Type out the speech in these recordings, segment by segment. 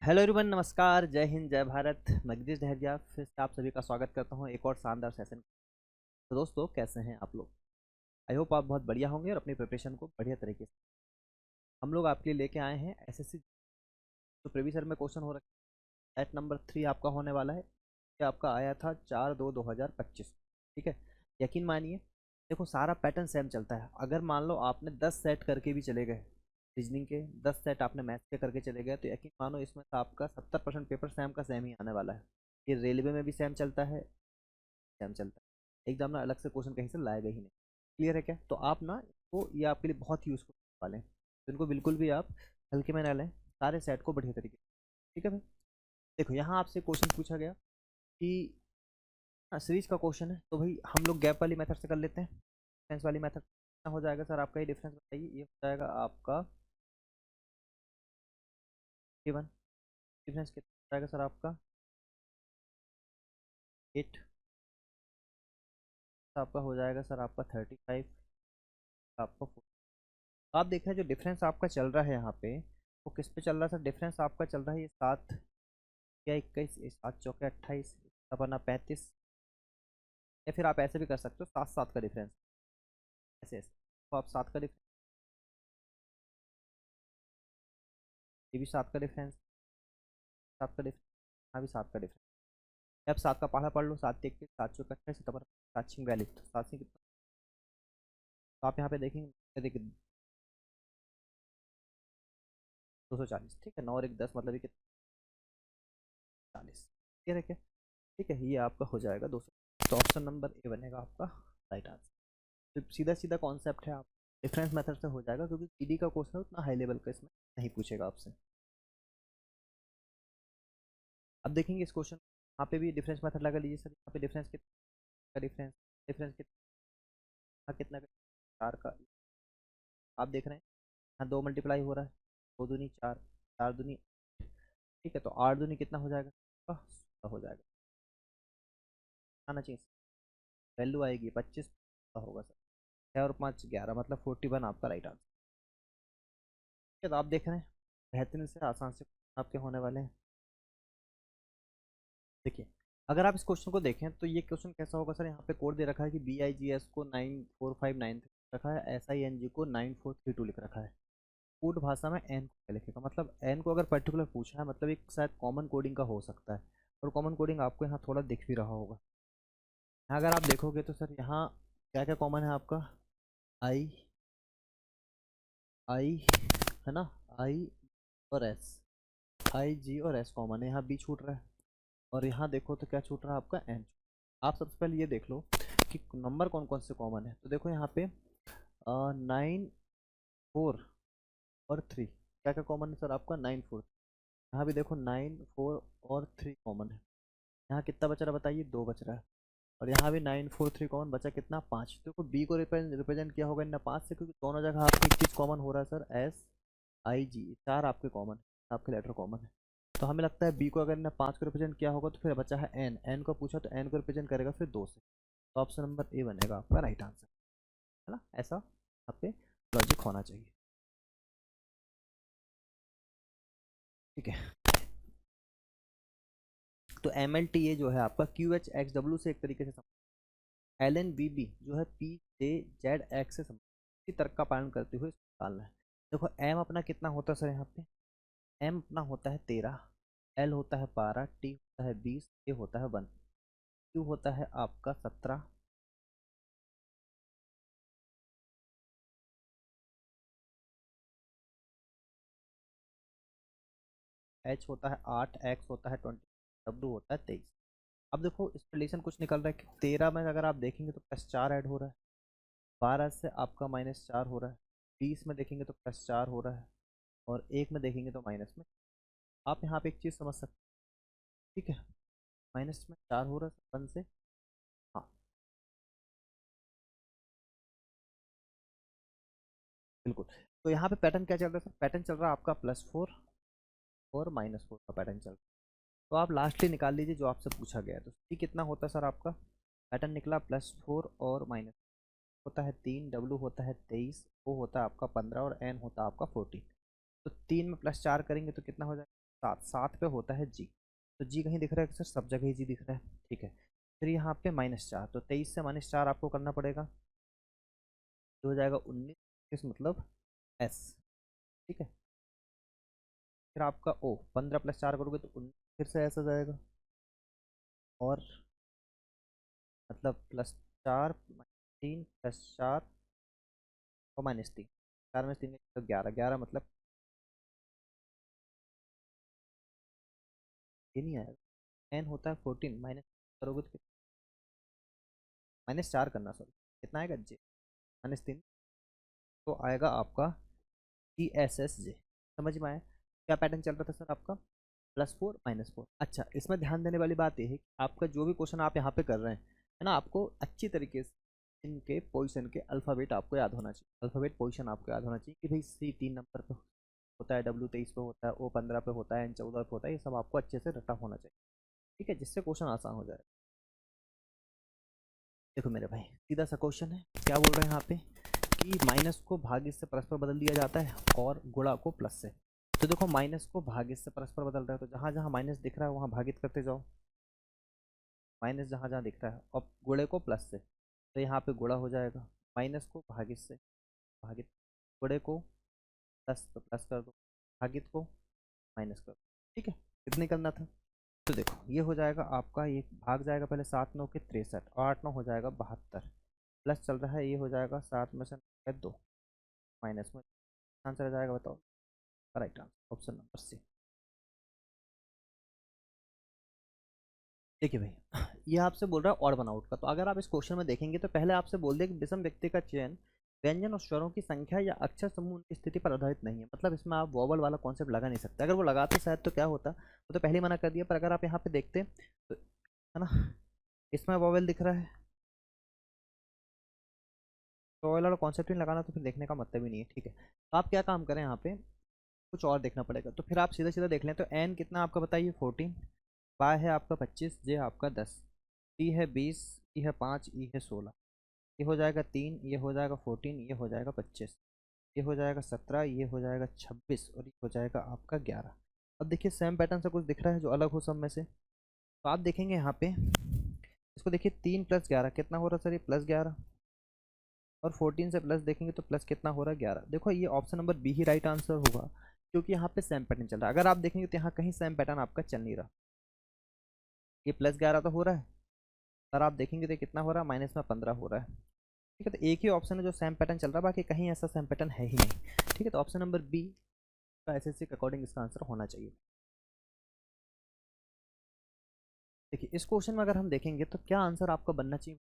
Hello everyone, नमस्कार, जय हिंद, जय भारत। मैं गिरीश डहरिया फिर से आप सभी का स्वागत करता हूं एक और शानदार सेशन। तो दोस्तों, कैसे हैं आप लोग? आई होप आप बहुत बढ़िया होंगे और अपनी प्रिपरेशन को बढ़िया तरीके से हम लोग आपके लिए लेके आए हैं एसएससी। तो प्रीवियस ईयर में क्वेश्चन हो रखा है, सेट नंबर 3 आपका होने वाला है। ये आपका आया था 4/2/2025। ठीक है, यकीन मानिए, देखो सारा पैटर्न सेम चलता है। अगर मान लो आपने 10 सेट करके भी चले गए, रीजनिंग के 10 सेट आपने मैथ्स के करके चले गए, तो यकीन मानो इसमें से आपका 70% पेपर सेम का सेम ही आने वाला है। ये रेलवे में भी सेम चलता है, सेम चलता है। एग्जाम में अलग से क्वेश्चन कहीं से लाएगा ही नहीं। क्लियर है क्या? तो आप ना इसको, ये आपके लिए बहुत यूजफुल वाले हैं, तो इनको बिल्कुल भी आप हल्के में ना लें, सारे सेट को बढ़िया तरीके से। ठीक है भाई, देखो यहाँ आपसे क्वेश्चन पूछा गया कि सीरीज का क्वेश्चन है, तो भाई हम लोग गैप वाली मेथड से कर लेते हैं। डिफरेंस वाली मेथड कितना हो जाएगा सर आपका? ये डिफरेंस बताइए। ये हो जाएगा आपका 1, डिफरेंस कितना हो जाएगा सर आपका? 8। आपका हो जाएगा सर आपका 35, आपका 4। आप देख रहे हैं जो डिफरेंस आपका चल रहा है यहाँ पे, वो किस पे चल रहा है सर? डिफरेंस आपका चल रहा है ये 7 या 21, 7 चौके 28, अपना 35। या फिर आप ऐसे भी कर सकते हो, 7 7 का डिफरेंस, ऐसे ऐसे। तो आप 7 का डिफरेंस, ये भी 7 का डिफरेंस, 7 का डिफरेंस, यहाँ भी 7 का डिफरेंस। अब 7 का पहाड़ा पढ़ लो, 7 21, 7 चौके 28, 7 6 42, तो 7 से कितना? तो आप यहाँ पे देखेंगे, देखिए 240। ठीक है, 9 और 1 10, मतलब ये कितना? 40। क्लियर है क्या? ठीक है, ये आपका हो जाएगा 200। तो ऑप्शन नंबर ए बनेगा आपका राइट आंसर। तो सीधा सीधा कॉन्सेप्ट है, आप डिफरेंस मेथड से हो जाएगा, क्योंकि जीडी का क्वेश्चन उतना हाई लेवल का इसमें नहीं पूछेगा आपसे। अब देखेंगे इस क्वेश्चन, यहाँ पे भी डिफरेंस मेथड लगा लीजिए सर। यहाँ पे डिफरेंस कितना का डिफरेंस, डिफरेंस कितना का? 4 का। आप देख रहे हैं यहाँ 2 मल्टीप्लाई हो रहा है, 2 दूनी 4, 4 दूनी। ठीक है, तो 8 दूनी कितना हो जाएगा? 16 हो जाएगा। आना चाहिए, वैल्यू आएगी 25 होगा सर। 6 और 5 11, मतलब 41 आपका राइट आंसर। ठीक है, तो आप देख रहे हैं बेहतरीन से आसान से आपके होने वाले हैं। देखिए, अगर आप इस क्वेश्चन को देखें तो ये क्वेश्चन कैसा होगा सर? यहाँ पे कोड दे रखा है कि BIGS को 94593 रखा है, SING को 9432 लिख रखा है। कोड भाषा में एन को क्या लिखेगा? मतलब एन को अगर पर्टिकुलर पूछा है, मतलब एक शायद कॉमन कोडिंग का हो सकता है, और कॉमन कोडिंग आपको यहाँ थोड़ा दिख भी रहा होगा। यहाँ अगर आप देखोगे तो सर यहाँ क्या क्या कॉमन है आपका? आई, आई है ना, आई और एस, IG और एस कॉमन है, यहाँ बी छूट रहा है। और यहाँ देखो तो क्या छूट रहा है आपका? एन। आप सबसे पहले ये देख लो कि नंबर कौन कौन से कॉमन है। तो देखो यहाँ पे 9 4 और 3, क्या क्या कॉमन है सर आपका? 9 4। यहाँ भी देखो 9 4 और 3 कॉमन है। यहाँ कितना बच रहा है बताइए? 2 बच रहा है। और यहाँ भी 9 4 3 कॉमन बचा, कितना? 5। देखो बी को रिप्रेजेंट किया होगा इन 5 से, क्योंकि दोनों जगह आपको एक चीज़ कॉमन हो रहा है सर, SIG, 4 आपके कॉमन है, आपके लेटर कॉमन है। तो हमें लगता है बी को अगर इन 5 को रिप्रेजेंट किया होगा, तो फिर बचा है एन। एन को पूछा तो एन को रिप्रेजेंट करेगा फिर 2 से। तो ऑप्शन नंबर ए बनेगा आपका राइट आंसर, है ना? ऐसा आप पे लॉजिक होना चाहिए। ठीक है, तो MLTA जो है आपका QHXW से एक तरीके से, LNBB जो है PJZX से इसी तर्क का पालन करते हुए निकालना है। देखो एम अपना कितना होता है सर? यहाँ पे एम अपना होता है 13, एल होता है 12, टी होता है 20, ए होता है 1, क्यू होता है आपका 17, एच होता है 8, एक्स होता है 20, डब्ल्यू होता है 23। अब देखो इस रिलेशन कुछ निकल रहा है कि 13 में अगर आप देखेंगे तो +4 ऐड हो रहा है, 12 से आपका -4 हो रहा है, 20 में देखेंगे तो +4 हो रहा है, और 1 में देखेंगे तो माइनस में। आप यहाँ पे एक चीज़ समझ सकते हैं। ठीक है, माइनस में 4 हो रहा है 1 से। हाँ, बिल्कुल। तो यहाँ पे पैटर्न क्या चल रहा है सर? पैटर्न चल रहा है आपका +4 और -4 का पैटर्न चल रहा है। तो आप लास्टली निकाल लीजिए जो आपसे पूछा गया है। तो सी कितना होता है सर आपका? पैटर्न निकला +4 और माइनस होता है 3, डब्ल्यू होता है 23, ओ होता है आपका 15, और एन होता है आपका 14। तो 3 में +4 करेंगे तो कितना हो जाएगा? सात, सात पे होता है जी। तो जी कहीं दिख रहा है सर? सब जगह ही जी दिख रहा है, ठीक है। फिर यहाँ पे -4, तो 23 से -4 आपको करना पड़ेगा, तो हो जाएगा 19, किस मतलब एस, ठीक है। फिर आपका ओ 15 + 4 करोगे तो 19, फिर से ऐसा जाएगा, और मतलब +4 3 +4 और -3, 4 में 3 तो 11, 11 मतलब ये नहीं आएगा। एन होता है 14, माइनस करोगे तो -4 करना, सॉरी कितना आएगा जे, -3, तो आएगा आपका ESSJ। समझ में आया क्या पैटर्न चल रहा था सर आपका? +4 -4। अच्छा, इसमें ध्यान देने वाली बात यह है कि आपका जो भी क्वेश्चन आप यहाँ पे कर रहे हैं, है ना, आपको अच्छी तरीके से इनके पोजीशन के अल्फ़ाबेट आपको याद होना चाहिए, अल्फ़ाबेट पोजीशन आपको याद होना चाहिए कि भाई C 3 नंबर पे होता है, W 23 पे होता है, O 15 पे होता है, N 14 पे होता है, ये सब आपको अच्छे से रटा होना चाहिए, ठीक है, जिससे क्वेश्चन आसान हो जाए। देखो मेरे भाई, सीधा सा क्वेश्चन है, क्या बोल रहे हैं यहाँ पे कि माइनस को भाग्य से परस्पर बदल दिया जाता है और गुणा को प्लस से। तो देखो माइनस को भाग्य से परस्पर बदल रहा है, तो जहाँ जहाँ माइनस दिख रहा है वहाँ भागित करते जाओ, माइनस जहाँ जहाँ दिख रहा है, और गुणे को प्लस से, तो यहाँ पे गुणा हो जाएगा, माइनस को भागित से भागित, गुणे को प्लस तो प्लस कर दो, भागित को माइनस कर दो, ठीक है। कितने करना था? तो देखो ये हो जाएगा आपका, ये भाग जाएगा पहले 7 9 के 63, और 8 9 हो जाएगा 72, प्लस चल रहा है, ये हो जाएगा 7 में से 2, माइनस में आंसर आ जाएगा, बताओ। Right answer option number C. देखिए भाई, ये आपसे बोल रहा है ऑड वन आउट का, तो अगर आप इस क्वेश्चन में देखेंगे तो पहले आपसे बोल दिया कि विषम व्यक्ति का चयन व्यंजन और स्वरों की संख्या या अक्षर समूह की स्थिति पर आधारित नहीं है, मतलब इसमें आप वोवल वाला कॉन्सेप्ट लगा नहीं सकते, अगर वो लगाते शायद तो क्या होता, वो तो पहले ही मना कर दिया, पर अगर आप यहाँ पे देखते तो, है ना, इसमें वोवल दिख रहा है, तो वोवल वाला कॉन्सेप्ट ही लगाना तो फिर देखने का मतलब ही नहीं है, ठीक है। तो आप क्या काम करें, यहाँ पे कुछ और देखना पड़ेगा, तो फिर आप सीधा सीधा देख लें, तो एन कितना आपका बताइए 14, वाई है आपका 25, जे आपका 10, टी है 20, ई है 5, ई है 16, ये हो जाएगा 3, ये हो जाएगा 14, ये हो जाएगा 25, ये हो जाएगा 17, ये हो जाएगा 26, और ये हो जाएगा आपका 11। अब देखिए सेम पैटर्न से कुछ दिख रहा है जो अलग हो सब में से, तो आप देखेंगे यहाँ पे इसको देखिए, 3 + 11 कितना हो रहा है सर? ये +11, और 14 से प्लस देखेंगे तो प्लस कितना हो रहा है? 11। देखो ये ऑप्शन नंबर बी ही राइट आंसर होगा, क्योंकि यहाँ पे सेम पैटर्न चल रहा है। अगर आप देखेंगे तो यहाँ कहीं सेम पैटर्न आपका चल नहीं रहा, ये +11 तो हो रहा है, और आप देखेंगे तो कितना हो रहा है? माइनस में 15 हो रहा है, ठीक है। तो एक ही ऑप्शन है जो सेम पैटर्न चल रहा है, बाकी कहीं ऐसा सेम पैटर्न है ही नहीं, ठीक है। तो ऑप्शन नंबर बी का एसएससी के अकॉर्डिंग इसका आंसर होना चाहिए। देखिए इस क्वेश्चन में अगर हम देखेंगे तो क्या आंसर आपका बनना चाहिए?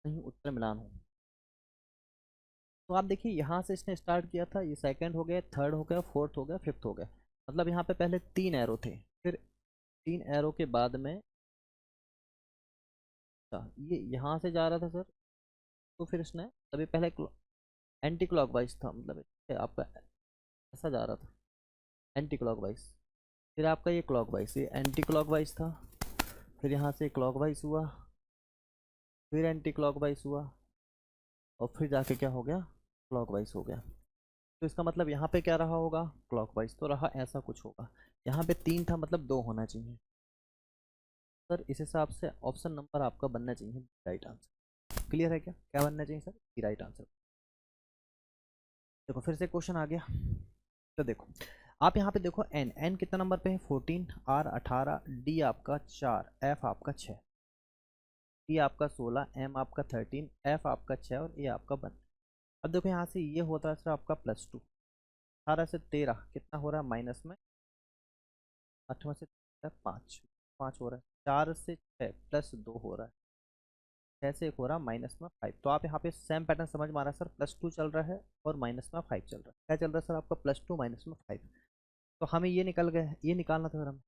कहीं उत्तर मिलान हो, तो आप देखिए यहाँ से इसने स्टार्ट किया था, ये सेकंड हो गया, थर्ड हो गया, फोर्थ हो गया, फिफ्थ हो गया, मतलब यहाँ पे पहले 3 एरो थे, फिर 3 एरो के बाद में, अच्छा ये यहाँ से जा रहा था सर, तो फिर इसने तभी पहले एंटी क्लॉकवाइज था, मतलब ये आपका ऐसा जा रहा था एंटी क्लॉकवाइज, फिर आपका ये क्लॉकवाइज, ये एंटी क्लॉकवाइज था, फिर यहाँ से क्लॉकवाइज हुआ, फिर एंटी क्लॉकवाइज हुआ, और फिर जाके क्या हो गया? क्लॉकवाइज हो गया। तो इसका मतलब यहाँ पे क्या रहा होगा? क्लॉकवाइज तो रहा, ऐसा कुछ होगा। यहाँ पे 3 था, मतलब 2 होना चाहिए सर, इस हिसाब से ऑप्शन नंबर आपका बनना चाहिए राइट आंसर। क्लियर है क्या, क्या बनना चाहिए सर? Right answer. देखो फिर से क्वेश्चन आ गया, तो देखो आप यहाँ पे देखो, एन एन कितना नंबर पे है? 14, आर 18, डी आपका 4, एफ आपका 6, टी आपका 16, एम आपका 13, एफ आपका 6, और ए आपका 1। अब देखो यहाँ से ये होता है सर आपका +2, 18 से 13 कितना हो रहा है? माइनस में 8 में से 5, 5 हो रहा है, 4 से 6 +2 हो रहा है, 6 से 1 हो रहा है माइनस में 5। तो आप यहाँ पे सेम पैटर्न समझ में आ रहा है सर, +2 चल रहा है और माइनस में 5 चल रहा है। क्या चल रहा है सर आपका? +2 माइनस में 5। तो हमें ये निकल गए, ये निकालना था सर हमें,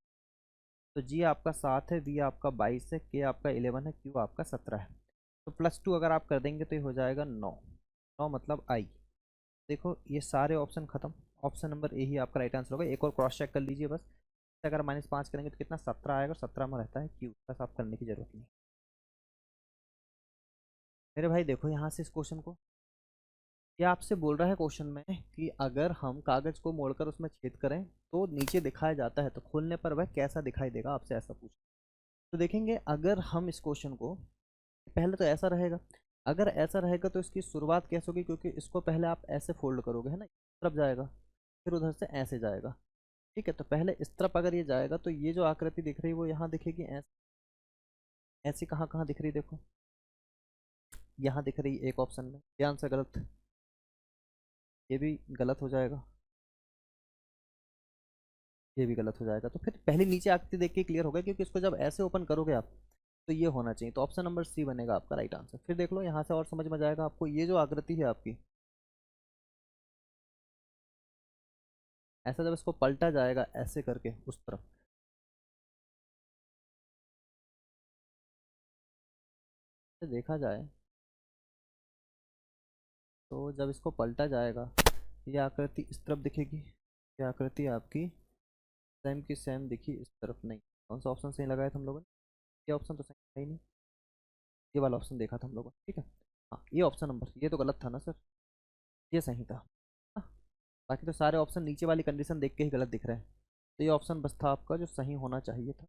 तो जी आपका 7 है, वी आपका 22 है, के आपका 11 है, क्यू आपका 17 है। तो +2 अगर आप कर देंगे तो ये हो जाएगा 9, 9 मतलब आई। देखो ये सारे ऑप्शन खत्म, ऑप्शन नंबर ए ही आपका राइट आंसर होगा। एक और क्रॉस चेक कर लीजिए बस, अगर -5 करेंगे तो कितना? 17 आएगा, 17 में रहता है क्यू, बस आप करने की जरूरत नहीं। मेरे भाई देखो यहाँ से इस क्वेश्चन को, ये आपसे बोल रहा है क्वेश्चन में कि अगर हम कागज को मोड़कर उसमें छेद करें तो नीचे दिखाया जाता है, तो खोलने पर वह कैसा दिखाई देगा, आपसे ऐसा पूछ। तो देखेंगे अगर हम इस क्वेश्चन को, पहले तो ऐसा रहेगा, अगर ऐसा रहेगा तो इसकी शुरुआत कैसे होगी, क्योंकि इसको पहले आप ऐसे फोल्ड करोगे है ना, इस तरफ जाएगा, फिर उधर से ऐसे जाएगा। ठीक है, तो पहले इस तरफ अगर ये जाएगा तो ये जो आकृति दिख रही है वो यहाँ दिखेगी, ऐसे ऐसी कहाँ कहाँ दिख रही है, देखो यहाँ दिख रही है एक ऑप्शन में, ये आंसर गलत, ये भी गलत हो जाएगा, ये भी गलत हो जाएगा। तो फिर पहले नीचे आकृति देख के क्लियर होगा, क्योंकि इसको जब ऐसे ओपन करोगे आप तो ये होना चाहिए, तो ऑप्शन नंबर सी बनेगा आपका राइट आंसर। फिर देख लो यहाँ से और समझ में जाएगा आपको, ये जो आकृति है आपकी, ऐसा जब इसको पलटा जाएगा ऐसे करके उस तरफ, से देखा जाए तो जब इसको पलटा जाएगा ये आकृति इस तरफ दिखेगी, ये आकृति आपकी सेम की सेम दिखी इस तरफ नहीं। कौन सा ऑप्शन सही लगाया था हम लोगों ने, ये ऑप्शन तो सही था ही नहीं, ये वाला ऑप्शन देखा था हम लोगों ने, ठीक है। हाँ ये ऑप्शन नंबर, ये तो गलत था ना सर, ये सही था। हाँ, बाकी तो सारे ऑप्शन नीचे वाली कंडीशन देख के ही गलत दिख रहे हैं, तो ये ऑप्शन बस था आपका जो सही होना चाहिए था,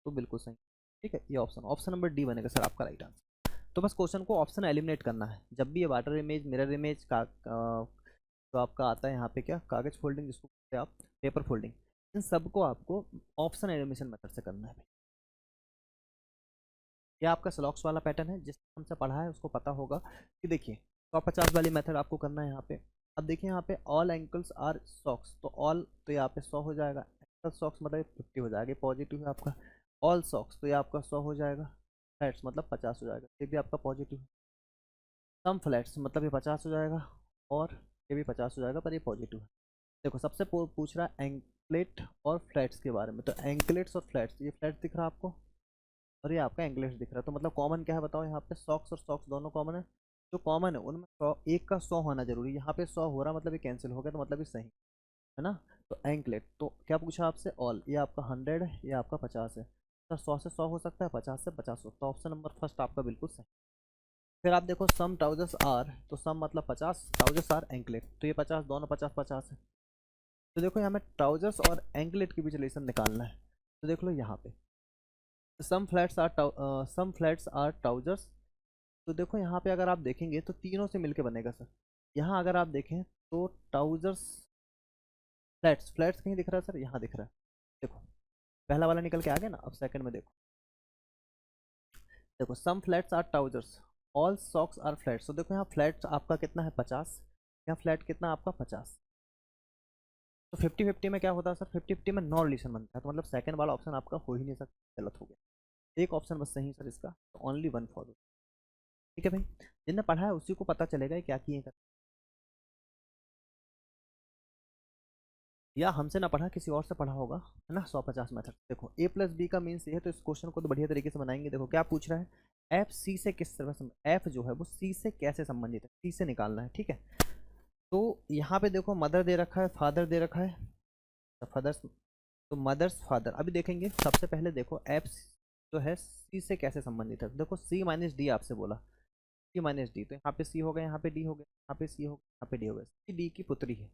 तो बिल्कुल सही। ठीक है, ये ऑप्शन ऑप्शन नंबर डी बनेगा सर आपका राइट आंसर। तो बस क्वेश्चन को ऑप्शन एलिमिनेट करना है, जब भी ये वाटर इमेज, मिरर इमेज का तो आपका आता है यहाँ पे क्या, कागज फोल्डिंग जिसको कहते हैं आप, पेपर फोल्डिंग, इन सबको आपको ऑप्शन एलिमिनेशन मेथड से करना है। ये आपका स्लॉक्स वाला पैटर्न है, जिसने हमसे पढ़ा है उसको पता होगा कि देखिए 150 वाली मेथड आपको करना है यहाँ पे। अब देखिए यहाँ पे ऑल एंकल्स आर सॉक्स, तो ऑल तो ये यहाँ पे 100 हो जाएगा, एंकल सॉक्स मतलब 50 हो जाएगा, पॉजिटिव है आपका। ऑल सॉक्स तो ये आपका 100 हो जाएगा, फ्लैट्स मतलब 50 हो जाएगा, ये भी आपका पॉजिटिव है। सम फ्लैट्स मतलब ये 50 हो जाएगा, और ये भी 50 हो जाएगा, पर ये पॉजिटिव है। देखो सबसे पूछ रहा है एंकलेट और फ्लैट्स के बारे में, तो एंकलेट्स और फ्लैट्स, ये फ्लैट्स दिख रहा है आपको और ये आपका एंकलेट्स दिख रहा है, तो मतलब कॉमन क्या है बताओ, यहाँ पे सॉक्स और सॉक्स दोनों कॉमन है। जो कॉमन है उनमें 100, एक का 100 होना जरूरी है, यहाँ पे 100 हो रहा मतलब ये कैंसिल हो गया, तो मतलब ये सही है ना। तो एंकलेट तो क्या पूछा आपसे, ऑल, ये आपका 100 है, ये आपका 50 है, तो 100 से 100 हो सकता है, 50 से 50 हो, तो ऑप्शन नंबर फर्स्ट आपका बिल्कुल सही। फिर आप देखो सम ट्राउजर्स आर, तो सम मतलब 50, ट्राउजर्स आर एंकलेट, तो ये 50, दोनों 50 50 है। तो देखो यहाँ में ट्राउजर्स और एंकलेट के बीच रिलेशन निकालना है, तो देख लो यहाँ पे सम फ्लैट्स आर ट्राउजर्स, तो देखो यहाँ पे अगर आप देखेंगे तो तीनों से मिलके बनेगा सर। यहाँ अगर आप देखें तो ट्राउजर्स फ्लैट्स, फ्लैट्स कहीं दिख रहा है सर, यहाँ दिख रहा है, देखो पहला वाला निकल के आ गया ना। अब सेकंड में देखो, देखो some flats are trousers, all socks are flats, तो देखो यहाँ फ्लैट्स आपका कितना है 50, यहाँ फ्लैट कितना आपका 50, तो 50-50 में क्या होता है सर, 50-50 में नॉन रिलेशन बनता है, तो मतलब सेकंड वाला ऑप्शन आपका हो ही नहीं सकता, गलत हो गया। एक ऑप्शन बस सही सर इसका, तो ओनली वन फॉर। ठीक है भाई, जिन्हें पढ़ा है उसी को पता चलेगा ये क्या किए कर, या हमसे ना पढ़ा किसी और से पढ़ा होगा, है ना। 150 मेथड देखो, ए प्लस बी का मीन्स ये है, तो इस क्वेश्चन को तो बढ़िया तरीके से बनाएंगे। देखो क्या पूछ रहा है, एफ सी से किस तरह से, एफ जो है वो सी से कैसे संबंधित है, सी से निकालना है, ठीक है। तो यहाँ पे देखो मदर दे रखा है, फादर दे रखा है, फादर्स, तो मदर्स फादर, अभी देखेंगे सबसे पहले देखो एफ जो है सी से कैसे संबंधित है, देखो सी माइनस डी आपसे बोला, सी माइनस डी, तो यहाँ पे सी हो गया, यहाँ पे डी हो गया, यहाँ पे सी हो गया, यहाँ पे डी हो गया, सी डी की पुत्री है,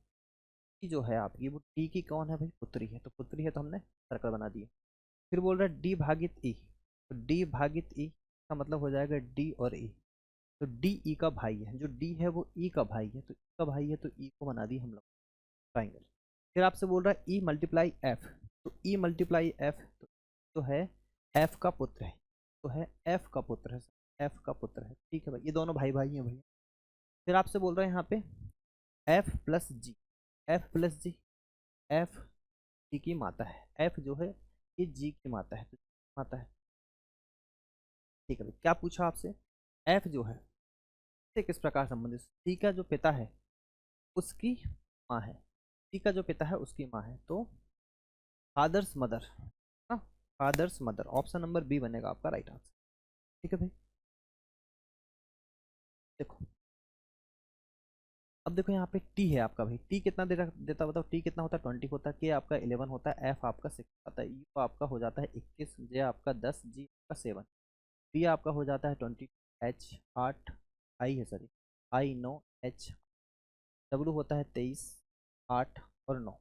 डी जो है आपकी वो डी की कौन है भाई, पुत्री है, तो पुत्री है तो हमने सर्कल बना दिया। फिर बोल रहा है डी भागित ई, तो डी भागित ई का मतलब हो जाएगा डी और ई, तो डी ई का भाई है, जो डी है वो ई का भाई है, तो ई का भाई है तो ई को बना दी हम लोग ट्राइंगल। फिर आपसे बोल रहा है ई मल्टीप्लाई एफ, तो ई मल्टीप्लाई एफ तो है एफ का पुत्र है, तो है एफ का पुत्र है, एफ का पुत्र है, ठीक है भाई, ये दोनों भाई भाई हैं भैया। फिर आपसे बोल रहे हैं यहाँ पे एफ प्लस जी, एफ प्लस जी, एफ जी की माता है, एफ जो है ये जी की माता है, तो माता है, ठीक है भाई। क्या पूछा आपसे, एफ जो है से किस प्रकार संबंधित, सी का जो पिता है उसकी माँ है, सी का जो पिता है उसकी माँ है, तो फादर्स मदर, हाँ father's mother, option number B बनेगा आपका राइट आंसर। ठीक है भाई, देखो अब देखो यहाँ पे टी है आपका भाई, टी कितना देता बताओ, टी कितना होता है 20 होता है, के आपका 11 होता है, एफ आपका 6 होता है, यू आपका हो जाता है 21, जे आपका 10, जी आपका 7, बी आपका हो जाता है 20, एच 8, आई है सॉरी, आई 9, एच डब्लू होता है 23, 8 और 9।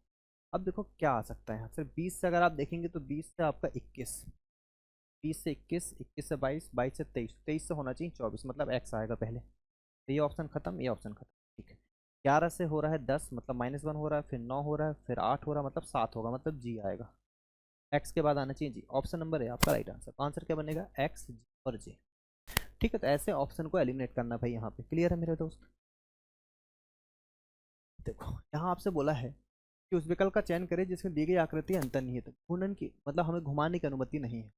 अब देखो क्या आ सकता है यहाँ से, 20 से अगर आप देखेंगे तो 20 से आपका 21, 20 से 21, 21 से 22, 22 से 23, 23 से होना चाहिए 24, मतलब एक्स आएगा पहले। तो ये ऑप्शन खत्म, ये ऑप्शन खत्म। ठीक है, 11 से हो रहा है 10, मतलब -1 हो रहा है, फिर 9 हो रहा है, फिर 8 हो रहा है, मतलब 7 होगा, मतलब जी आएगा। एक्स के बाद आना चाहिए जी। ऑप्शन नंबर है आपका राइट आंसर। आंसर क्या बनेगा, एक्स, जी और जे। ठीक है, तो ऐसे ऑप्शन को एलिमिनेट करना भाई यहाँ पे। क्लियर है मेरे दोस्त। देखो यहाँ आपसे बोला है कि उस विकल्प का चयन करें जिसमें दी गई आकृति अंतर्निहित है, घूर्णन की मतलब हमें घुमाने की अनुमति नहीं है।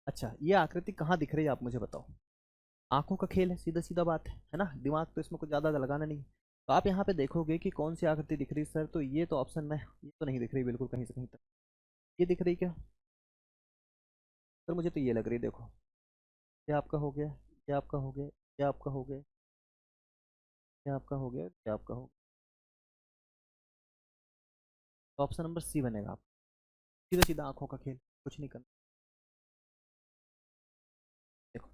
अच्छा, ये आकृति कहाँ दिख रही है आप मुझे बताओ। आंखों का खेल है, सीधा सीधा बात है ना, दिमाग तो इसमें कुछ ज़्यादा लगाना नहीं। तो आप यहाँ पे देखोगे कि कौन सी आकृति दिख रही है सर, तो ये तो ऑप्शन में ये तो नहीं दिख रही बिल्कुल कहीं से कहीं तक। ये दिख रही क्या सर, मुझे तो ये लग रही, देखो ये आपका हो गया, ये आपका हो गया, ये आपका हो गया, ये आपका हो गया, ये आपका हो गया। तो ऑप्शन नंबर सी बनेगा आप। सीधा सीधा आंखों का खेल, कुछ नहीं करना। देखो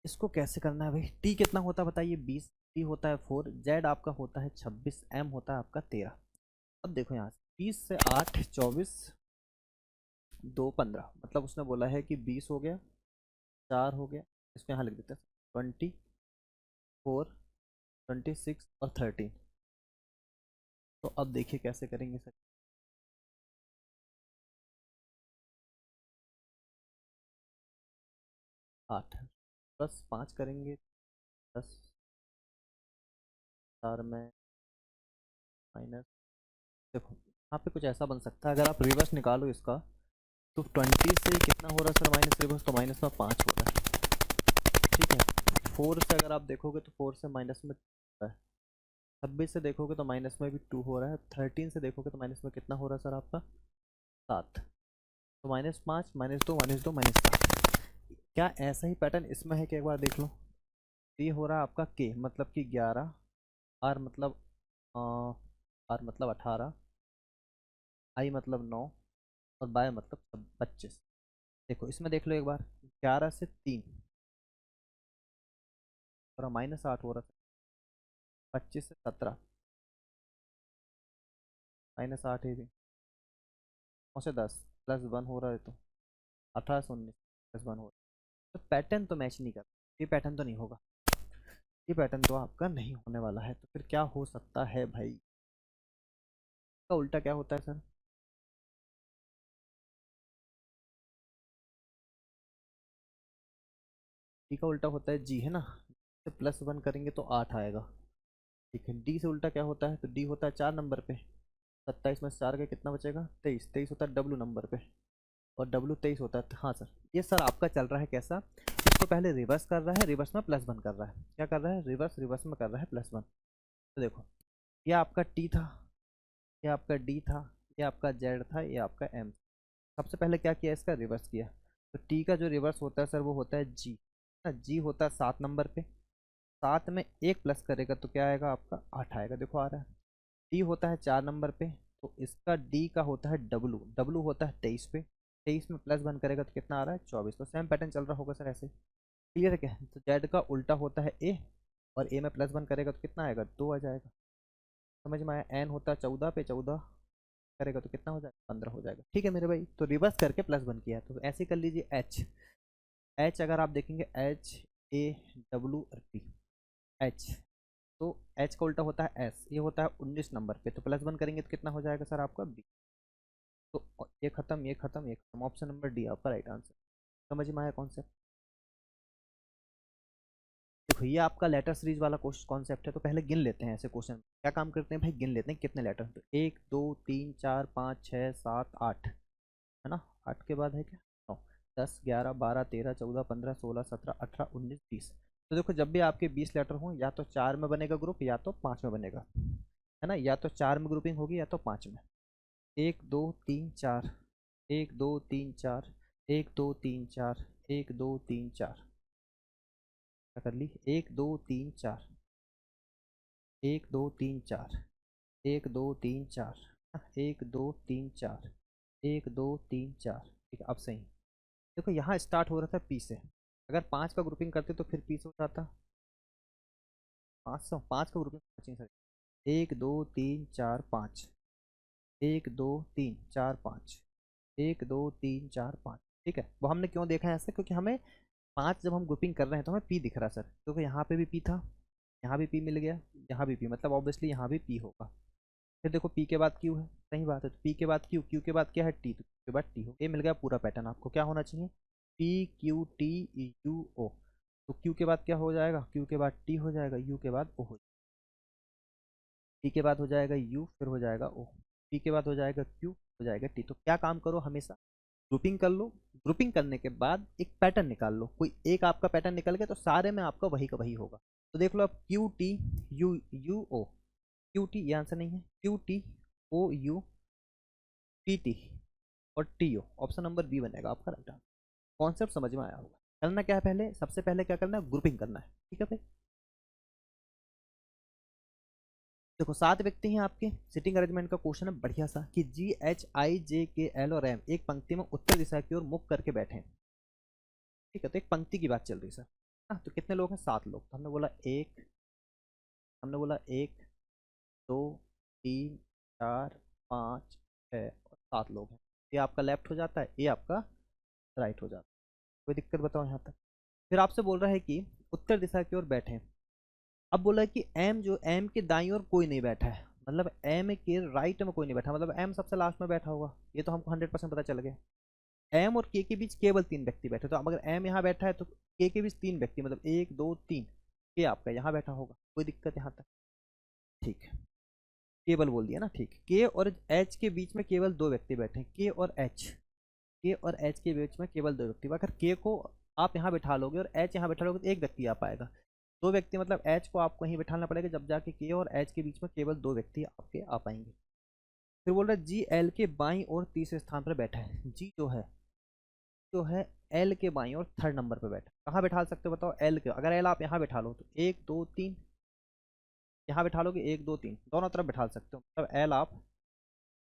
इसको कैसे करना है भाई, टी कितना होता है बताइए, 20, टी होता है 4, जेड आपका होता है 26, एम होता है आपका 13। अब देखो यहाँ से 20 से 8, 24, 2, 15, मतलब उसने बोला है कि 20 हो गया, 4 हो गया, इसको यहाँ लिख देते हैं 24, 26 और 13। तो अब देखिए कैसे करेंगे सर। 8 प्लस 5 करेंगे, 10, 4 में माइनस। देखो यहाँ पे कुछ ऐसा बन सकता है, अगर आप रिवर्स निकालो इसका, तो 20 से कितना हो रहा है सर माइनस, रिवर्स तो माइनस में 5 हो रहा है। ठीक है, 4 से अगर आप देखोगे तो 4 से माइनस में है, 26 से देखोगे तो माइनस में भी 2 हो रहा है, 13 से देखोगे तो माइनस में कितना हो रहा है सर आपका 7। तो -5, -2, -2, -7। क्या ऐसा ही पैटर्न इसमें है कि एक बार देख लो। ये हो रहा है आपका के मतलब कि 11, आर मतलब आर मतलब 18, आई मतलब 9 और बाय मतलब 25। देखो इसमें देख लो एक बार, 11 से 3 और -8 हो रहा था, 25 से 17 -8 ही भी, 9 से 10 +1 हो रहा है, तो 18 से 19 +1 हो रहा है। तो पैटर्न तो मैच नहीं कर, ये पैटर्न तो नहीं होगा, ये पैटर्न तो आपका नहीं होने वाला है। तो फिर क्या हो सकता है भाई, का उल्टा क्या होता है सर। डी का उल्टा होता है जी, है ना, से +1 करेंगे तो 8 आएगा। ठीक है, डी से उल्टा क्या होता है, तो डी होता है 4 नंबर पे, 27 में से 4 का कितना बचेगा, 23, 23 होता है डब्लू नंबर पे, और डब्लू 23 होता है। हाँ सर, ये सर आपका चल रहा है कैसा, इसको पहले रिवर्स कर रहा है, रिवर्स में +1 कर रहा है, क्या कर रहा है, रिवर्स रिवर्स में कर रहा है +1। तो देखो ये आपका टी था, ये आपका डी था, ये आपका जेड था, ये आपका एम। सबसे पहले क्या किया, इसका रिवर्स किया। तो टी का जो रिवर्स होता है सर वो होता है जी, ना जी होता है 7 नंबर पे, 7 में 1 प्लस करेगा तो क्या आएगा आपका 8 आएगा, देखो आ रहा है। डी होता है 4 नंबर पे, तो इसका डी का होता है डब्लू, डब्लू होता है 23 पे, 23 में +1 करेगा तो कितना आ रहा है 24। तो सेम पैटर्न चल रहा होगा सर ऐसे। क्लियर है क्या, तो जेड का उल्टा होता है ए, और ए में +1 करेगा तो कितना आएगा 2 आ जाएगा। समझ में आया, एन होता है 14 पे, 14 करेगा तो कितना हो जाएगा 15 हो जाएगा। ठीक है मेरे भाई, तो रिवर्स करके +1 किया है, तो ऐसे कर लीजिए। एच, एच अगर आप देखेंगे एच, ए, डब्लू और पी। एच, तो एच का उल्टा होता है एस, ये होता है 19 नंबर पे, तो +1 करेंगे तो कितना हो जाएगा सर आपका बी। तो ये खत्म, ये खत्म, ये खत्म, ऑप्शन नंबर डी आपका राइट आंसर। समझ में आया कॉन्सेप्ट। देखो ये आपका लेटर सीरीज वाला कॉन्सेप्ट है, तो पहले गिन लेते हैं ऐसे क्वेश्चन। क्या काम करते हैं भाई, गिन लेते हैं कितने लेटर, तो 1, 2, 3, 4, 5, 6, 7, 8, है ना, 8 के बाद है क्या 9, 10, 11, 12, 13, 14, 15, 16, 17, 18, 19, 20। तो देखो जब भी आपके 20 लेटर हों, या तो 4 में बनेगा ग्रुप, या तो 5 में बनेगा, है ना, या तो 4 में ग्रुपिंग होगी या तो 5 में। 1, 2, 3, 4, 1, 2, 3, 4, 1, 2, 3, 4, 1, 2, 3, 4, क्या कर ली, 1, 2, 3, 4, 1, 2, 3, 4, 1, 2, 3, 4, 1, 2, 3, 4, 1, 2, 3, 4। ठीक है, अब सही। देखो यहाँ स्टार्ट हो रहा था पी से, अगर 5 का ग्रुपिंग करते तो फिर पी से हो जाता, 500, 5 का ग्रुपिंग चाहिए सर। 1 2 3 4 5, 1 2 3 4 5, 1 2 3 4 5। ठीक है, वो हमने क्यों देखा है ऐसे, क्योंकि हमें 5 जब हम ग्रुपिंग कर रहे हैं तो हमें पी दिख रहा है सर, क्योंकि यहाँ पे भी पी था, यहाँ भी पी मिल गया, यहाँ भी पी, मतलब ऑब्वियसली यहाँ भी पी होगा। फिर देखो पी के बाद क्यू है, सही बात है, तो पी के बाद क्यू, क्यू के बाद क्या है टी, तो क्यू के बाद टी हो, ये मिल गया पूरा पैटर्न। आपको क्या होना चाहिए, पी क्यू टी यू ओ। तो क्यू के बाद क्या हो जाएगा, क्यू के बाद टी हो जाएगा, यू के बाद ओ हो, पी के बाद हो जाएगा यू, फिर हो जाएगा ओ, पी के बाद हो जाएगा क्यू, हो जाएगा टी। तो क्या काम करो, हमेशा ग्रुपिंग कर लो, ग्रुपिंग करने के बाद एक पैटर्न निकाल लो, कोई एक आपका पैटर्न निकल गया तो सारे में आपका वही का वही होगा। तो देख लो अब Q T U U O, Q T ये आंसर नहीं है, Q T O U P T और T O, option number B बनेगा आपका राइट आंसर। कॉन्सेप्ट समझ में आया होगा। करना क्या है, पहले सबसे पहले क्या करना है, ग्रुपिंग करना है। ठीक है भाई, देखो 7 व्यक्ति हैं आपके, सिटिंग अरेंजमेंट का क्वेश्चन है बढ़िया सा कि जी एच आई जे के एल और एम एक पंक्ति में उत्तर दिशा की ओर मुख करके बैठे हैं। ठीक है, तो एक पंक्ति की बात चल रही है सर। हाँ, तो कितने लोग हैं, 7 लोग। तो हमने बोला एक, हमने बोला 1 2 3 4 5 6 और 7 लोग हैं। ये आपका लेफ्ट हो जाता है, ये आपका राइट हो जाता है। कोई दिक्कत बताओ यहाँ तक। फिर आपसे बोल रहा है कि उत्तर दिशा की ओर बैठे। अब बोला है कि एम, जो एम के दाईं ओर कोई नहीं बैठा है, मतलब एम के राइट में कोई नहीं बैठा, मतलब एम सबसे लास्ट में बैठा होगा, ये तो हमको 100% पता चल गया। एम और के बीच केवल 3 व्यक्ति बैठे, तो अब अगर एम यहाँ बैठा है तो के बीच 3 व्यक्ति, मतलब 1 2 3, के आपका यहाँ बैठा होगा। कोई दिक्कत यहाँ तक, ठीक है, केवल बोल दिया ना, ठीक। के और एच के बीच में केवल 2 व्यक्ति बैठे हैं, के और एच, के और एच के बीच में केवल 2 व्यक्ति। अगर के को आप यहाँ बैठा लोगे और एच यहाँ बैठा लोगे तो एक व्यक्ति आ पाएगा। 2 व्यक्ति मतलब एच को आपको कहीं बैठाना पड़ेगा, जब जाके के और एच के बीच में केवल 2 व्यक्ति आपके आ पाएंगे। फिर बोल रहा है जी एल के बाईं और तीसरे स्थान पर बैठा है। जी जो है एल के बाईं और 3rd नंबर पर बैठा। कहाँ बैठा सकते हो बताओ, एल के, अगर एल आप यहाँ बैठा लो तो 1 2 3, यहाँ बैठा लोगे 1 2 3, दोनों तरफ बैठा सकते हो, मतलब एल आप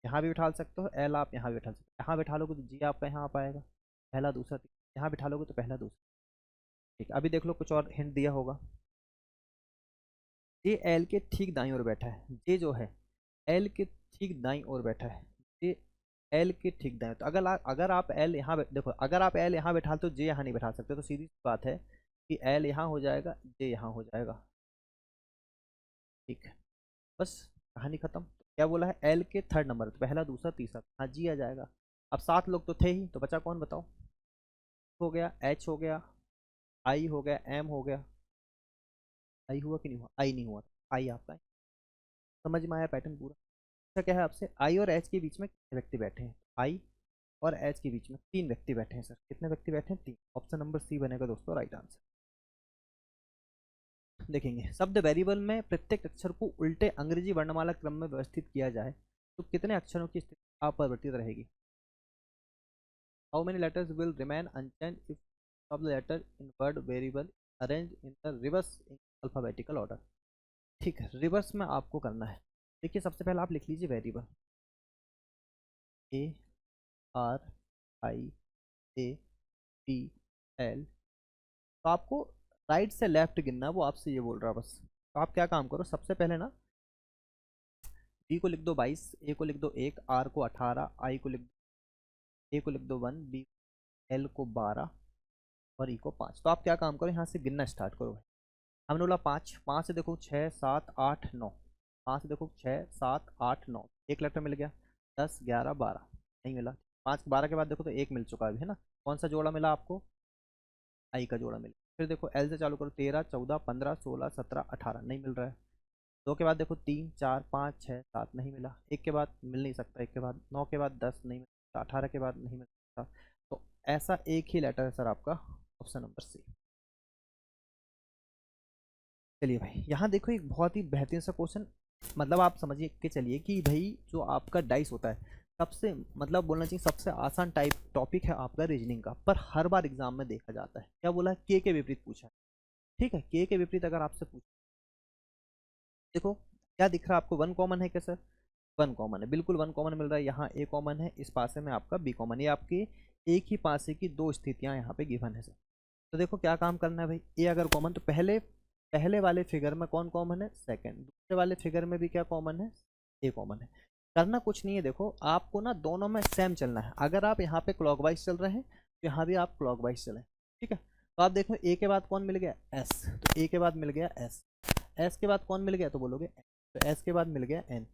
यहाँ भी बैठा सकते हो, एल आप यहाँ भी बैठा सकते हो। यहाँ बैठा लोगे तो जी आपका यहाँ आ पाएगा, पहला दूसरा तीसरा। यहाँ बैठा लोगे तो पहला दूसरा। ठीक, अभी देख लो कुछ और हिंट दिया होगा। जे एल के ठीक दाईं ओर बैठा है, जे जो है एल के ठीक दाईं ओर बैठा है, जे एल के ठीक दाएं। तो अगर आप एल यहाँ देखो, अगर आप एल यहाँ बैठा तो जे यहाँ नहीं बैठा सकते, तो सीधी सी बात है कि एल यहाँ हो जाएगा, जे यहाँ हो जाएगा। ठीक है, बस कहानी खत्म। क्या बोला है, एल के 3rd नंबर, तो पहला दूसरा तीसरा, हाँ जी आ जाएगा। अब 7 लोग तो थे ही, तो बचा कौन बताओ। हो गया, एच हो गया, आई हो गया, एम हो गया। आई हुआ कि नहीं हुआ, आई नहीं हुआ, आई आपका। समझ में आया पैटर्न पूरा। अच्छा, क्या है आपसे, आई और एच के बीच में कितने व्यक्ति बैठे हैं, आई और एच के बीच में 3 व्यक्ति बैठे हैं सर। कितने व्यक्ति बैठे हैं, 3। ऑप्शन नंबर सी बनेगा दोस्तों राइट आंसर। देखेंगे, शब्द वेरिएबल में प्रत्येक अक्षर को उल्टे अंग्रेजी वर्णमाला क्रम में व्यवस्थित किया जाए तो कितने अक्षरों की स्थिति अपरिवर्तित रहेगी। How many letters will remain unchange if sub letter in word variable arrange in the reverse in alphabetical order. ठीक है, रिवर्स में आपको करना है। देखिए, सबसे पहले आप लिख लीजिए variable, A R I A P L. तो आपको राइट से लेफ्ट गिनना है, वो आपसे ये बोल रहा है बस। तो आप क्या काम करो, सबसे पहले ना बी को लिख दो 22, ए को लिख दो 1, आर को 18, आई को लिख, ए को लिख दो 1, बी एल को 12 और ई को 5। तो आप क्या काम करो, यहाँ से गिनना स्टार्ट करो भाई। हमने बोला 5, 5 से देखो 6 7 8 9, 5 से देखो 6 7 8 9, एक लेटर मिल गया। 10 11 12 नहीं मिला। 5 12 के बाद देखो तो एक मिल चुका है ना। कौन सा जोड़ा मिला आपको, आई का जोड़ा मिला। फिर देखो एल से चालू करो, 13 14 15 16 17 18 नहीं मिल रहा है। 2 के बाद देखो 3 4 5 6 7 नहीं मिला। एक के बाद मिल नहीं सकता, एक के बाद 9 के बाद 10 नहीं मिल सकता, 18 के बाद नहीं मिल सकता। तो ऐसा एक ही लेटर है सर आपका, ऑप्शन नंबर सी। चलिए भाई, यहाँ देखो एक बहुत ही बेहतरीन सा क्वेश्चन, मतलब आप समझिए के चलिए कि भाई जो आपका डाइस होता है, सबसे मतलब बोलना चाहिए सबसे आसान टाइप टॉपिक है आपका रीजनिंग का, पर हर बार एग्जाम में देखा जाता है। क्या बोला है, के विपरीत पूछा है। ठीक है, के विपरीत अगर आपसे पूछा, देखो क्या दिख रहा है आपको, 1 कॉमन है क्या सर, 1 कॉमन है, बिल्कुल 1 कॉमन मिल रहा है। यहाँ ए कॉमन है, इस पासे में आपका बी कॉमन, ये आपके एक ही पासे की 2 स्थितियां यहाँ पे गिवन है सर। तो देखो क्या काम करना है भाई, ए अगर कॉमन तो पहले पहले वाले फिगर में कौन कॉमन है, सेकंड, दूसरे वाले फिगर में भी क्या कॉमन है, ए कॉमन है। करना कुछ नहीं है, देखो आपको ना दोनों में सेम चलना है। अगर आप यहाँ पे क्लॉकवाइज चल रहे हैं तो यहाँ भी आप क्लॉकवाइज चलें, ठीक है। तो आप देखो ए के बाद कौन मिल गया, एस, तो ए के बाद मिल गया एस, एस के बाद कौन मिल गया, तो बोलोगे एन, तो एस के बाद मिल गया एन।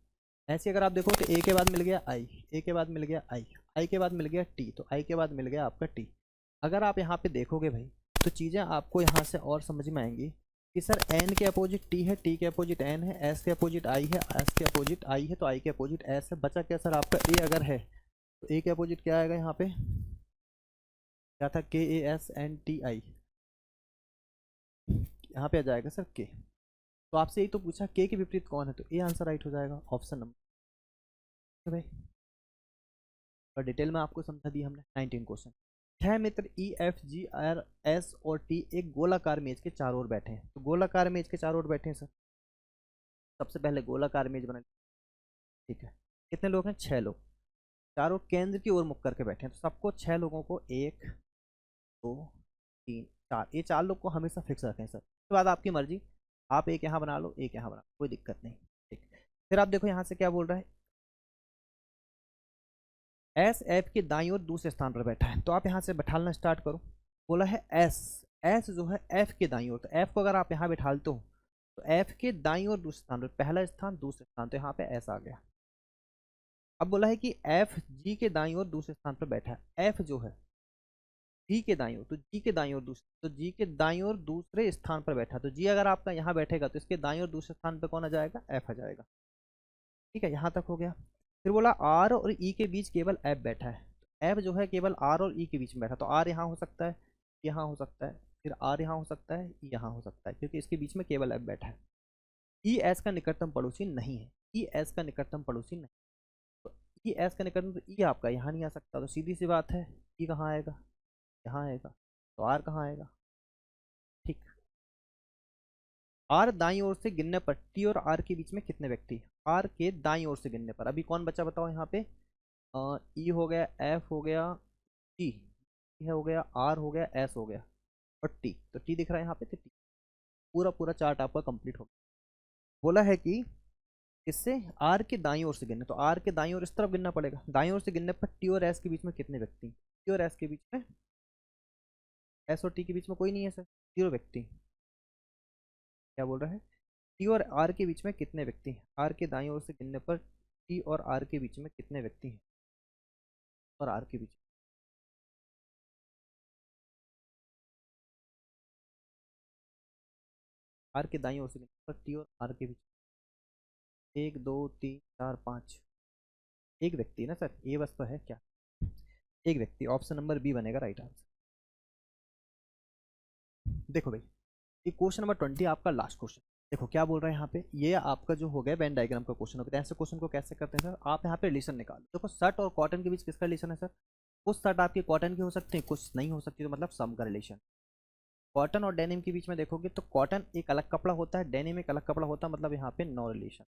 ऐसे अगर आप देखो तो ए के बाद मिल गया आई, ए के बाद मिल गया आई, आई के बाद मिल गया टी, तो आई के बाद मिल गया आपका टी। अगर आप यहाँ पे देखोगे भाई तो चीज़ें आपको यहाँ से और समझ में आएंगी कि सर एन के अपोजिट टी है, टी के अपोजिट एन है, एस के अपोजिट आई है, एस के अपोजिट आई है, तो आई के अपोजिट एस है। बचा क्या सर आपका ए, अगर है तो ए के अपोजिट क्या आएगा, यहाँ पे क्या था, K A S N T I, यहाँ पे आ जाएगा सर के। तो आपसे यही तो पूछा के के विपरीत कौन है, तो ए आंसर राइट हो जाएगा, ऑप्शन नंबर भाई। और डिटेल में आपको समझा दी हमने। 19 क्वेश्चन, 6 मित्र E F G R S और टी एक गोलाकार मेज के चारों ओर बैठे हैं। तो गोलाकार मेज के चारों ओर बैठे हैं सर, सबसे पहले गोलाकार मेज बना, ठीक है। कितने लोग हैं, 6 लोग, चारों केंद्र की ओर मुख करके बैठे हैं। तो सबको 6 लोगों को 1 2 3 4, ये 4 लोग को हमेशा फिक्स रखें सर। उसके बाद आपकी मर्जी, आप एक यहाँ बना लो, एक यहाँ बना लो, कोई दिक्कत नहीं, ठीक। फिर आप देखो यहाँ से क्या बोल रहा है, एस एफ के दाईं ओर दूसरे स्थान पर बैठा है। तो आप यहाँ से बैठाना स्टार्ट करो। बोला है एस, एस जो है एफ के दाईं ओर, तो एफ को अगर आप यहाँ बैठालते हो तो एफ के दाईं ओर दूसरे स्थान पर, पहला स्थान दूसरे स्थान, तो यहाँ पे एस आ गया। अब बोला है कि एफ जी के दाईं ओर दूसरे स्थान पर बैठा है। एफ जो है जी के दाईं ओर, तो जी के दाईं ओर दूसरे, तो जी के दाईं ओर दूसरे स्थान पर बैठा, तो जी अगर आपका यहाँ बैठेगा तो इसके दाईं ओर दूसरे स्थान पर कौन आ जाएगा, एफ आ जाएगा, ठीक है। यहाँ तक हो गया। फिर बोला आर और ई के बीच केवल एफ बैठा है। एफ जो है केवल आर और ई के बीच में बैठा, तो आर यहाँ हो सकता है, यहाँ हो सकता है, फिर आर यहाँ हो सकता है, यहाँ हो सकता है, क्योंकि इसके बीच में केवल एफ बैठा है। ई एस का निकटतम पड़ोसी नहीं है, ई एस का निकटतम पड़ोसी नहीं, तो ई एस का निकटतम, तो ई आपका यहाँ नहीं आ सकता, तो सीधी सी बात है ई कहाँ आएगा, यहाँ आएगा, तो आर कहाँ आएगा, ठीक। आर दाईं ओर से गिनने पर टी और आर के बीच में कितने व्यक्ति, आर के दाईं ओर से गिनने पर अभी कौन बचा बताओ यहाँ पे, ई हो गया, एफ हो गया, टी हो गया, आर हो गया, एस हो गया, और टी, तो टी दिख रहा है यहाँ पे, तो टी, पूरा पूरा चार्ट आपका कंप्लीट हो गया। बोला है कि इससे आर के दाईं ओर से गिनने, तो आर के दाईं ओर इस तरफ गिनना पड़ेगा, दाईं ओर से गिनने पर टी और एस के बीच में कितने व्यक्ति, टी और एस के बीच में, एस और टी के बीच में कोई नहीं है सर, 0 व्यक्ति। क्या बोल रहा है, टी और आर के बीच में कितने व्यक्ति हैं, आर के दाईं ओर से गिनने पर टी और आर के बीच में कितने व्यक्ति हैं, और आर के बीच, आर के दाईं ओर से गिनने पर टी और आर के बीच, 1 2 3 4 5, एक व्यक्ति ना सर, ये बस तो है क्या, एक व्यक्ति, ऑप्शन नंबर बी बनेगा राइट आंसर। देखो भाई ये क्वेश्चन नंबर 20 आपका लास्ट क्वेश्चन। देखो क्या बोल रहा है यहाँ पे, ये आपका जो हो गया वेन डायग्राम का क्वेश्चन हो गया। ऐसे क्वेश्चन को कैसे करते हैं सर, आप यहाँ पे रिलेशन निकालो। देखो शर्ट और कॉटन के बीच किसका रिलेशन है सर, कुछ शर्ट आपकी कॉटन की हो सकती है, कुछ नहीं हो सकती, तो मतलब सम का रिलेशन। कॉटन और डेनिम के बीच में देखोगे तो कॉटन एक अलग कपड़ा होता है, डेनिम एक अलग कपड़ा होता है, मतलब यहाँ पे नो रिलेशन।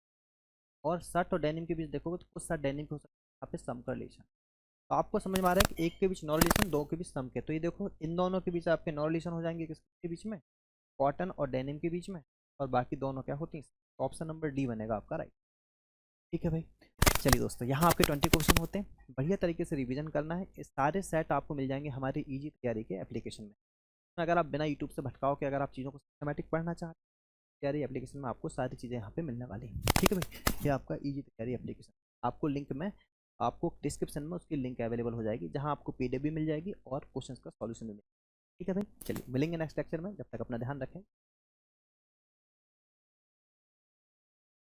और शर्ट और डेनिम के बीच देखोगे तो कुछ शर्ट डेनिम के हो सकते हैं, यहाँ पे सम का रिलेशन। तो आपको समझ में आ रहा है कि एक के बीच नो रिलेशन, दो के बीच सम के, तो ये देखो इन दोनों के बीच आपके नो रिलेशन हो जाएंगे, किसके बीच में, कॉटन और डेनिम के बीच में, और बाकी दोनों क्या होती हैं, तो ऑप्शन नंबर डी बनेगा आपका राइट, ठीक है भाई। चलिए दोस्तों यहाँ आपके 20 क्वेश्चन होते हैं, बढ़िया तरीके से रिवीजन करना है। ये सारे सेट आपको मिल जाएंगे हमारी इजी तैयारी के एप्लीकेशन में। अगर आप बिना यूट्यूब से भटकाओ के अगर आप चीज़ों को सिस्टमेटिक पढ़ना चाहते हैं, तैयारी एप्लीकेशन में आपको सारी चीज़ें यहाँ पे मिलने वाली हैं, ठीक है भाई। ये आपका इजी तैयारी एप्लीकेशन, आपको लिंक में, आपको डिस्क्रिप्शन में उसकी लिंक अवेलेबल हो जाएगी, जहाँ आपको पीडीएफ भी मिल जाएगी और क्वेश्चन का सॉल्यूशन भी मिलेगा, ठीक है भाई। चलिए मिलेंगे नेक्स्ट लेक्चर में, जब तक अपना ध्यान रखें।